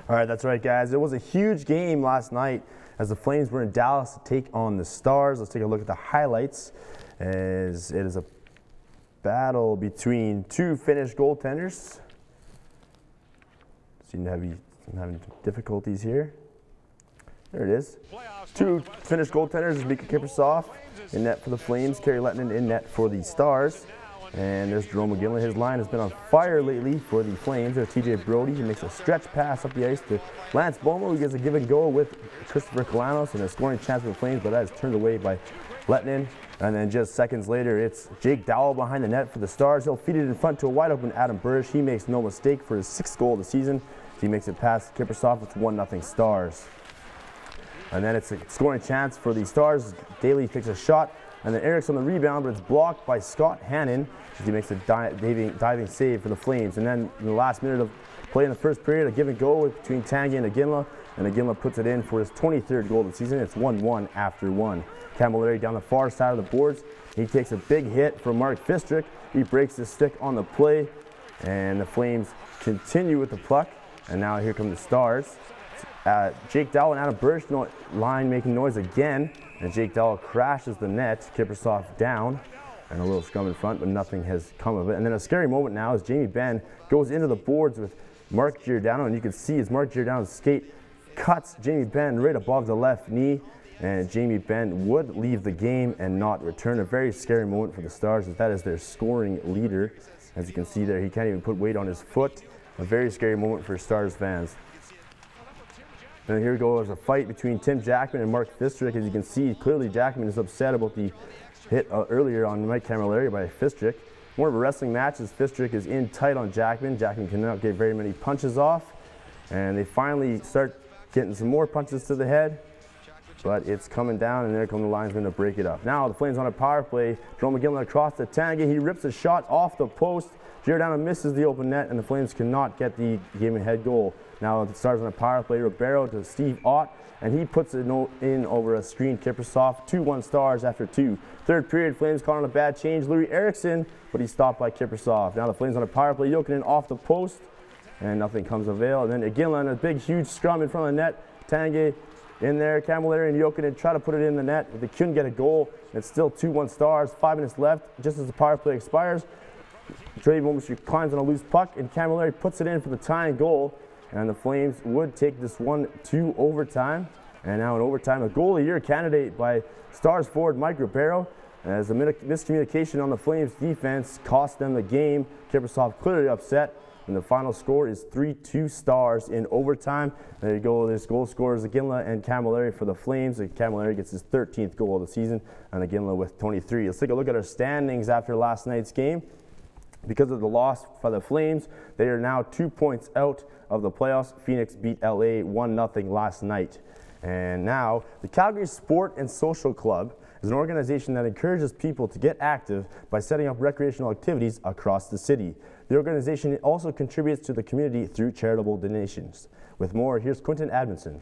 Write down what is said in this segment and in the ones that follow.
All right, that's right, guys. It was a huge game last night as the Flames were in Dallas to take on the Stars. Let's take a look at the highlights. As it is a battle between two Finnish goaltenders. Seem to be having difficulties here. There it is. Two Finnish goaltenders, Mika Kiprusoff in net for the Flames, Kari Lehtonen in net for the Stars. And there's Jarome Iginla. His line has been on fire lately for the Flames. There's TJ Brodie. He makes a stretch pass up the ice to Lance Bomo, who gets a give and go with Christopher Kalanos and a scoring chance for the Flames, but that is turned away by Lehtonen. And then just seconds later, it's Jake Dowell behind the net for the Stars. He'll feed it in front to a wide open Adam Burrish. He makes no mistake for his 6th goal of the season. He makes it past Kiprusoff. It's 1-0 Stars. And then it's a scoring chance for the Stars. Daly takes a shot, and then Eric's on the rebound, but it's blocked by Scott Hannon as he makes a diving save for the Flames. And then in the last minute of play in the first period, a give and go between Tanguay and Iginla puts it in for his 23rd goal of the season. It's 1-1 after 1. Camilleri down the far side of the boards. He takes a big hit from Mark Fistrick. He breaks his stick on the play, and the Flames continue with the puck. And now here come the Stars. Jake Dowell and Adam Burrish line making noise again, and Jake Dowell crashes the net. Kiprusoff down, and a little scrum in front, but nothing has come of it. And then a scary moment now as Jamie Benn goes into the boards with Mark Giordano, and you can see as Mark Giordano's skate cuts Jamie Benn right above the left knee, and Jamie Benn would leave the game and not return. A very scary moment for the Stars, as that is their scoring leader. As you can see there, he can't even put weight on his foot. A very scary moment for Stars fans. And here we go, there's a fight between Tim Jackman and Mark Fistrick. As you can see, clearly Jackman is upset about the hit earlier on Mike Camilleri by Fistrick. More of a wrestling match as Fistrick is in tight on Jackman. Jackman cannot get very many punches off. And they finally start getting some more punches to the head. But it's coming down, and there come the linesmen to break it up. Now the Flames on a power play. Jarome Iginla across to Tanguay. He rips a shot off the post. Giordano misses the open net, and the Flames cannot get the game-ahead goal. Now the Stars on a power play. Ribeiro to Steve Ott, and he puts it in over a screen. Kiprusoff, 2-1 Stars after 2. Third period, Flames caught on a bad change. Louis Eriksson, but he's stopped by Kiprusoff. Now the Flames on a power play. Jokinen off the post, and nothing comes of avail. And then Iginla in a big, huge scrum in front of the net. Tanguay in there. Camilleri and Jokinen try to put it in the net, but they couldn't get a goal. It's still 2-1 Stars. 5 minutes left, just as the power play expires. Trey Womershuk climbs on a loose puck, and Camilleri puts it in for the tying goal. And the Flames would take this one to overtime. And now in overtime, a goal of the year candidate by Stars forward Mike Ribeiro. As a miscommunication on the Flames defense cost them the game. Kiprusoff clearly upset. And the final score is 3-2 Stars in overtime. There you go. There's goal scorers Iginla and Camilleri for the Flames. And Camilleri gets his 13th goal of the season, and Iginla with 23. Let's take a look at our standings after last night's game. Because of the loss by the Flames, they are now 2 points out of the playoffs. Phoenix beat LA 1-0 last night. And now, the Calgary Sport and Social Club is an organization that encourages people to get active by setting up recreational activities across the city. The organization also contributes to the community through charitable donations. With more, here's Quentin Admonson.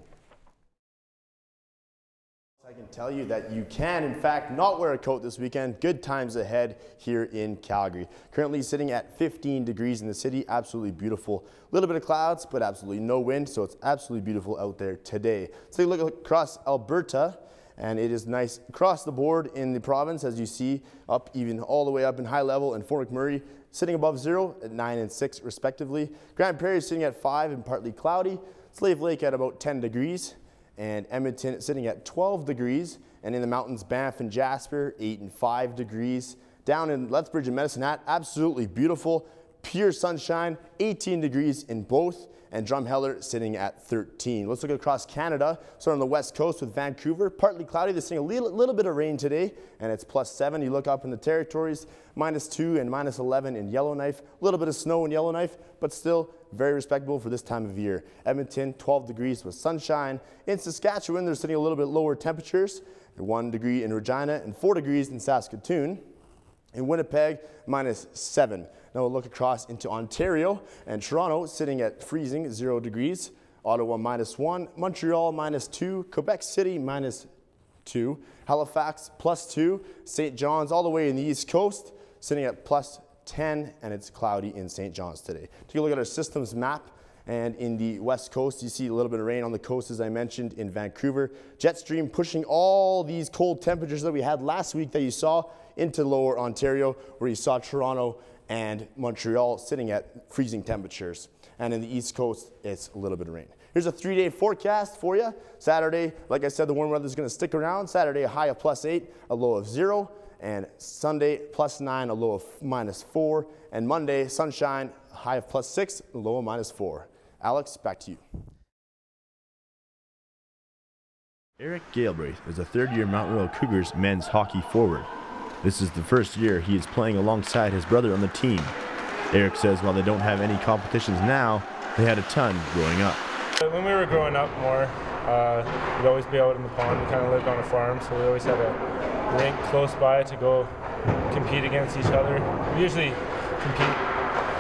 I can tell you that you can, in fact, not wear a coat this weekend. Good times ahead here in Calgary. Currently sitting at 15 degrees in the city. Absolutely beautiful. A little bit of clouds, but absolutely no wind, so it's absolutely beautiful out there today. Let's take a look across Alberta, and it is nice across the board in the province, as you see, up even all the way up in high level, and Fort McMurray sitting above 0 at 9 and 6 respectively. Grande Prairie sitting at 5 and partly cloudy. Slave Lake at about 10 degrees. And Edmonton sitting at 12 degrees, and in the mountains, Banff and Jasper, 8 and 5 degrees. Down in Lethbridge and Medicine Hat, absolutely beautiful, pure sunshine, 18 degrees in both, and Drumheller sitting at 13. Let's look across Canada. So on the west coast with Vancouver, partly cloudy. They're seeing a little bit of rain today, and it's +7. You look up in the territories, -2 and -11 in Yellowknife. A little bit of snow in Yellowknife, but still very respectable for this time of year. Edmonton, 12 degrees with sunshine. In Saskatchewan, they're sitting a little bit lower temperatures. 1 degree in Regina and 4 degrees in Saskatoon. In Winnipeg, -7. Now we'll look across into Ontario, and Toronto sitting at freezing, 0 degrees. Ottawa, -1. Montreal, -2. Quebec City, -2. Halifax, +2. St. John's, all the way in the East Coast, sitting at +10, and it's cloudy in St. John's today. Take a look at our systems map, And in the west coast, you see a little bit of rain on the coast, as I mentioned, in Vancouver. Jet stream pushing all these cold temperatures that we had last week that you saw into lower Ontario, where you saw Toronto and Montreal sitting at freezing temperatures. And in the east coast, it's a little bit of rain. Here's a 3-day forecast for you. Saturday, like I said, the warm weather is going to stick around. Saturday, a high of +8, a low of 0. And Sunday, +9, a low of -4. And Monday, sunshine, a high of +6, a low of -4. Alex, back to you. Eric Galbraith is a third-year Mount Royal Cougars men's hockey forward. This is the first year he is playing alongside his brother on the team. Eric says while they don't have any competitions now, they had a ton growing up. When we were growing up more, we'd always be out in the pond. We kind of lived on a farm, so we always had a rink close by to go compete against each other. We usually compete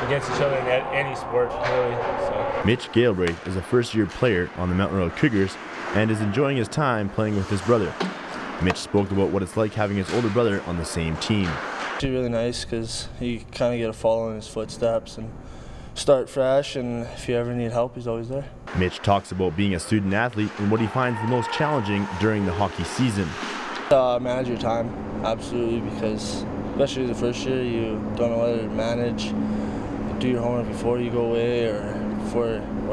against each other in any sport, really. So. Mitch Galbraith is a first-year player on the Mount Royal Cougars and is enjoying his time playing with his brother. Mitch spoke about what it's like having his older brother on the same team. It's really nice because you kind of get to follow in his footsteps and start fresh, and if you ever need help, he's always there. Mitch talks about being a student athlete and what he finds the most challenging during the hockey season. Manage your time, absolutely, because especially the first year, you don't know whether to manage, do your homework before you go away or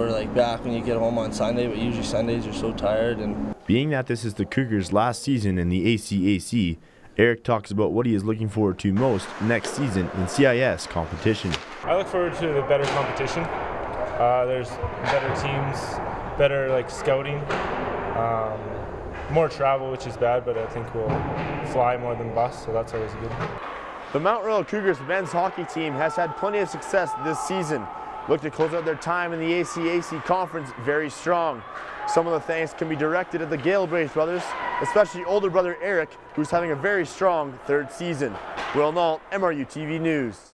like back when you get home on Sunday, but usually Sundays you're so tired. And being that this is the Cougars' last season in the ACAC, Eric talks about what he is looking forward to most next season in CIS competition. I look forward to the better competition. There's better teams, better like scouting, more travel, which is bad, but I think we'll fly more than bus, so that's always good. The Mount Royal Cougars men's hockey team has had plenty of success this season. Look to close out their time in the ACAC conference very strong. Some of the thanks can be directed at the Galbraith brothers, especially older brother Eric, who's having a very strong third season. Will Nault, MRU TV News.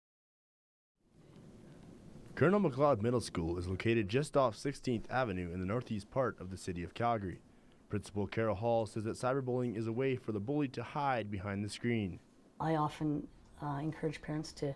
Colonel MacLeod Middle School is located just off 16th Avenue in the northeast part of the city of Calgary. Principal Carol Hall says that cyberbullying is a way for the bully to hide behind the screen. I often encourage parents to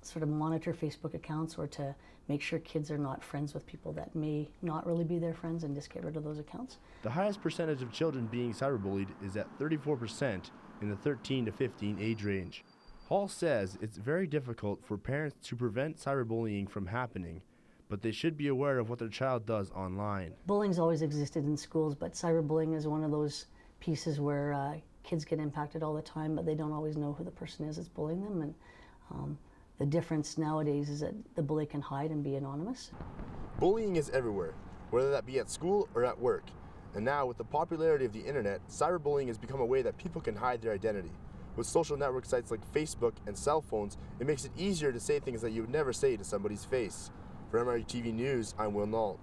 sort of monitor Facebook accounts or to make sure kids are not friends with people that may not really be their friends and just get rid of those accounts. The highest percentage of children being cyberbullied is at 34% in the 13 to 15 age range. Hall says it's very difficult for parents to prevent cyberbullying from happening, but they should be aware of what their child does online. Bullying's always existed in schools, but cyberbullying is one of those pieces where kids get impacted all the time, but they don't always know who the person is that's bullying them. And the difference nowadays is that the bully can hide and be anonymous. Bullying is everywhere, whether that be at school or at work. And now, with the popularity of the internet, cyberbullying has become a way that people can hide their identity. With social network sites like Facebook and cell phones, it makes it easier to say things that you would never say to somebody's face. For MRU TV News, I'm Will Nault.